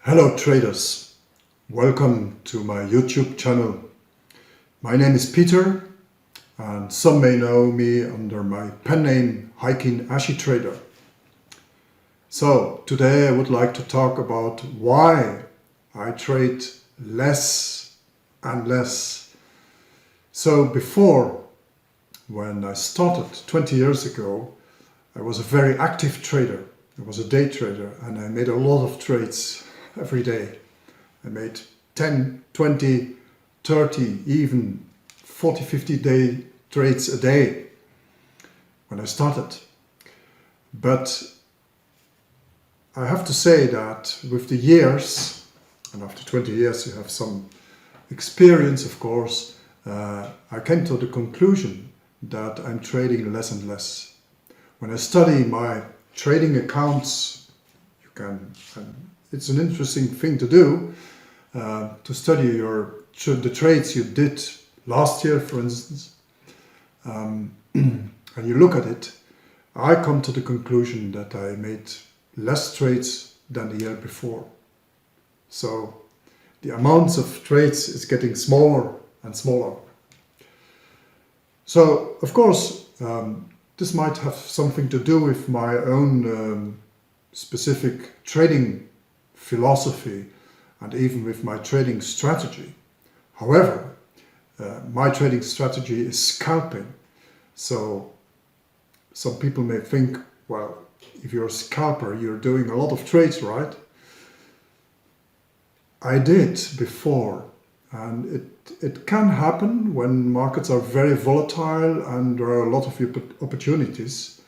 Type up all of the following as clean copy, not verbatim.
Hello traders, welcome to my YouTube channel. My name is Peter and some may know me under my pen name Hiking Ashi Trader. So today I would like to talk about why I trade less and less. So before, when I started 20 years ago, I was a very active trader. I was a day trader and I made a lot of trades every day. I made 10, 20, 30, even 40, 50 day trades a day when I started. But I have to say that with the years, and after 20 years you have some experience of course, I came to the conclusion that I'm trading less and less. When I study my trading accounts, it's an interesting thing to do, to study the trades you did last year, for instance, and you look at it. I come to the conclusion that I made less trades than the year before. So the amounts of trades is getting smaller and smaller. So of course, this might have something to do with my own specific trading philosophy and even with my trading strategy. However, my trading strategy is scalping. So some people may think, well, if you're a scalper, you're doing a lot of trades, right? I did before, and it can happen when markets are very volatile and there are a lot of opportunities.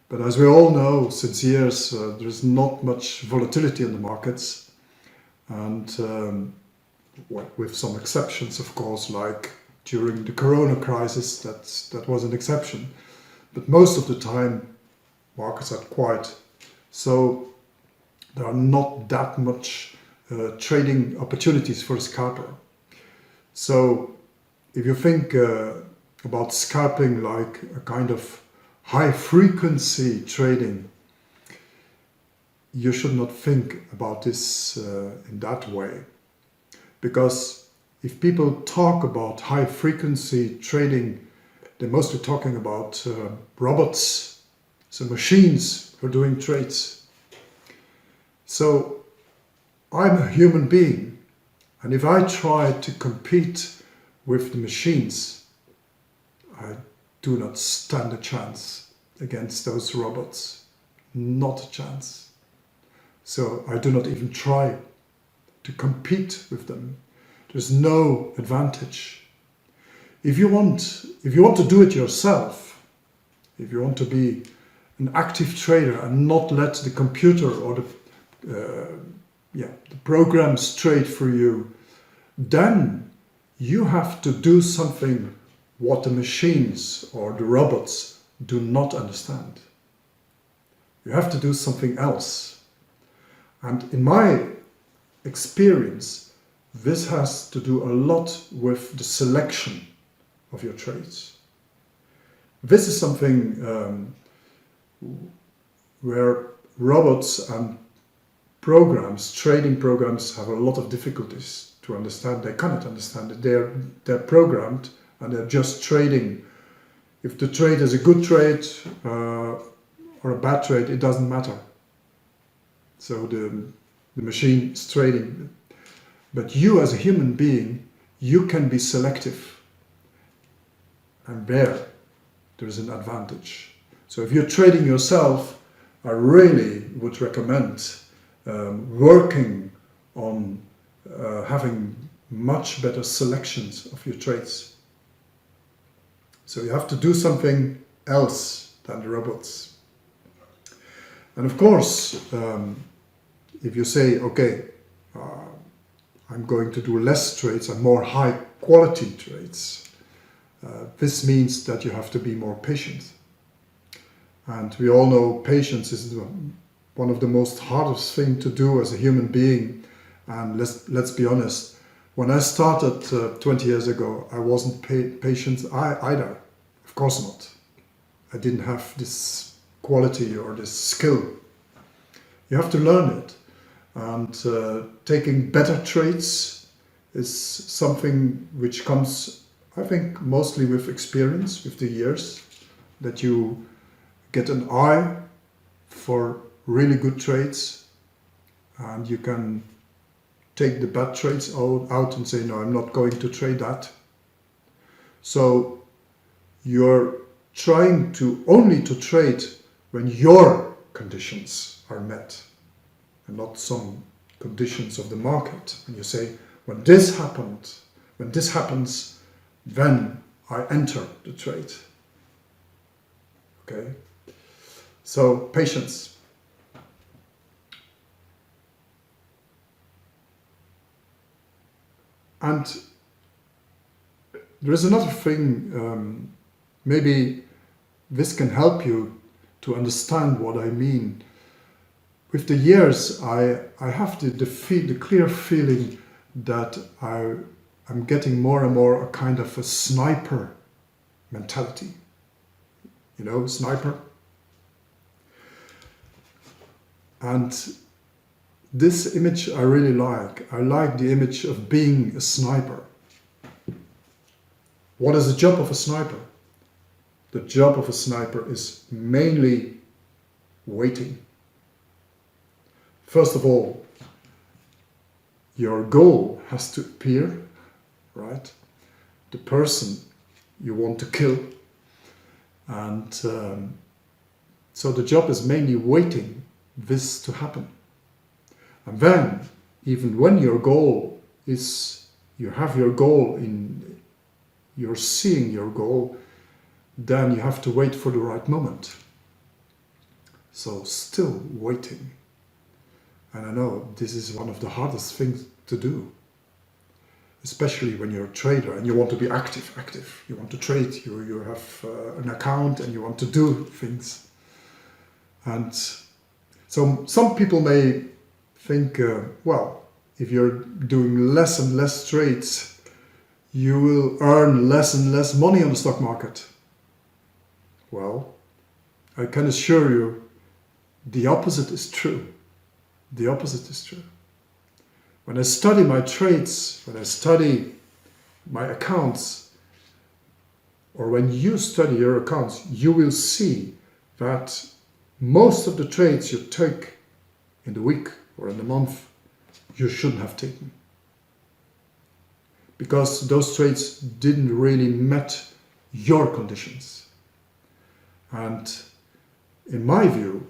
But as we all know, since years, there's not much volatility in the markets. And with some exceptions, of course, like during the Corona crisis, that was an exception. But most of the time, markets are quiet. So there are not that much trading opportunities for a scalper. So if you think about scalping like a kind of high frequency trading, you should not think about this in that way. Because if people talk about high frequency trading, they're mostly talking about robots, so machines who are doing trades. So I'm a human being, and if I try to compete with the machines, I do not stand a chance against those robots. Not a chance. So I do not even try to compete with them. There's no advantage. If you want to do it yourself, if you want to be an active trader and not let the computer or the programs trade for you, then you have to do something what the machines or the robots do not understand. You have to do something else. And in my experience, this has to do a lot with the selection of your trades. This is something where robots and programs, trading programs, have a lot of difficulties to understand. They cannot understand it. They're programmed and they're just trading. If the trade is a good trade or a bad trade, it doesn't matter. So the machine is trading. But you as a human being, you can be selective. And there's an advantage. So if you're trading yourself, I really would recommend working on having much better selections of your trades. So you have to do something else than the robots. And of course, if you say, okay, I'm going to do less trades and more high quality trades, this means that you have to be more patient. And we all know patience is one of the most hardest thing to do as a human being. And let's be honest, when I started 20 years ago, I wasn't patient either. Of course not. I didn't have this quality or this skill. You have to learn it. And taking better trades is something which comes, I think, mostly with experience, with the years, that you get an eye for really good trades, and you can take the bad trades out and say, no, I'm not going to trade that. So you're trying to only to trade when your conditions are met and not some conditions of the market. And you say, when this happens, then I enter the trade. Okay? So patience. And there is another thing, maybe this can help you to understand what I mean. With the years, I have the clear feeling that I'm getting more and more a kind of a sniper mentality. You know, sniper? And this image I really like. I like the image of being a sniper. What is the job of a sniper? The job of a sniper is mainly waiting. First of all, your goal has to appear, right? The person you want to kill. And so the job is mainly waiting this to happen. And then, even when your goal is, you have your goal you're seeing your goal, then you have to wait for the right moment. So still waiting. And I know this is one of the hardest things to do, especially when you're a trader and you want to be active. You want to trade, you have an account and you want to do things. And so some people may think, well, if you're doing less and less trades, you will earn less and less money on the stock market. Well, I can assure you, the opposite is true. The opposite is true. When I study my trades, when I study my accounts, or when you study your accounts, you will see that most of the trades you take in the week or in the month, you shouldn't have taken. Because those trades didn't really met your conditions. And in my view,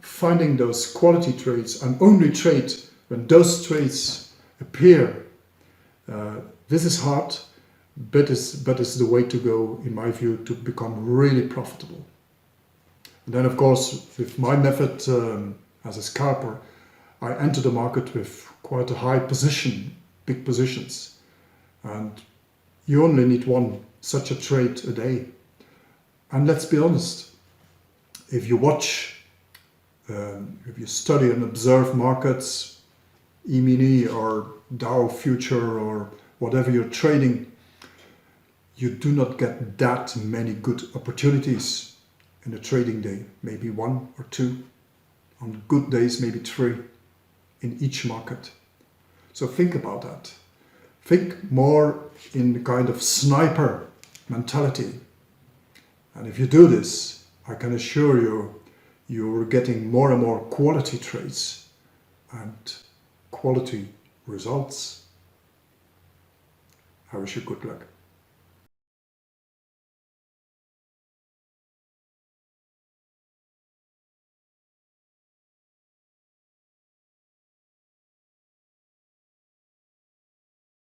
finding those quality trades and only trade when those trades appear, this is hard, but it's the way to go, in my view, to become really profitable. And then, of course, with my method as a scalper, I enter the market with quite a high position, big positions. And you only need one such a trade a day. And let's be honest, if you watch, if you study and observe markets, E-mini or Dow future or whatever you're trading, you do not get that many good opportunities in a trading day. Maybe one or two. On good days, maybe three in each market. So think about that. Think more in the kind of sniper mentality. And if you do this, I can assure you, you're getting more and more quality trades and quality results. I wish you good luck.